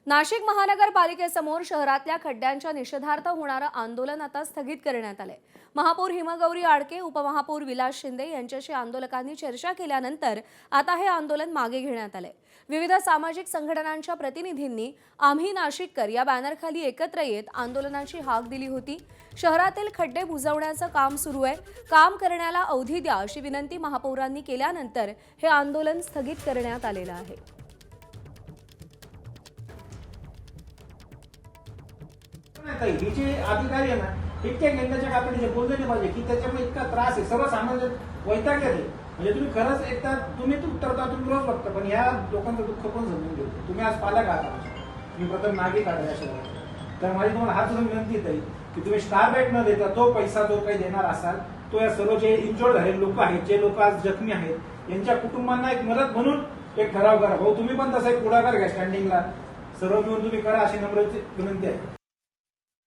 नाशिक महानगरपालिकेसमोर शहरातल्या खड्ड्यांच्या निषेधार्थ होणारं आंदोलन आता स्थगित करण्यात आलंय। महापौर हिमगौरी आडके, उपमहापौर विलास शिंदे यांच्याशी आंदोलकांनी चर्चा केल्यानंतर आता हे आंदोलन मागे घेण्यात आलंय। विविध सामाजिक संघटनांच्या प्रतिनिधींनी आम्ही नाशिककर या बॅनरखाली एकत्र येत आंदोलनाची हाक दिली होती। शहरातील खड्डे बुजवण्याचं काम सुरू आहे, काम करण्याला अवधी द्या अशी विनंती महापौरांनी केल्यानंतर हे आंदोलन स्थगित करण्यात आलेलं आहे। हिचे अधिकारी आहे ना इतक्या गेंद्याच्या कातडीचे बोलले नाही पाहिजे की त्याच्यामुळे इतका त्रास आहे, सर्वसामान्य वैताग येते। म्हणजे तुम्ही खरंच एकदा तुम्ही उत्तरता तुम्ही रोज बघता, पण या लोकांचं दुःख पण समजून घेतो। तुम्ही आज पालक आहात, मी प्रथम नागरिक आहे या शहरात, तर माझी तुम्हाला हात विनंती आहे की तुम्ही स्टार बॅट न देता तो पैसा जो काही देणार असाल तो या सर्व जे इंजोर्ड झालेले लोक आहेत, जे लोक आज जखमी आहेत, यांच्या कुटुंबांना एक मदत म्हणून एक ठराव करा। भाऊ तुम्ही पण तसा एक पुढाकार घ्या, स्टँडिंगला सर्व मिळून तुम्ही करा अशी नम्र विनंती आहे।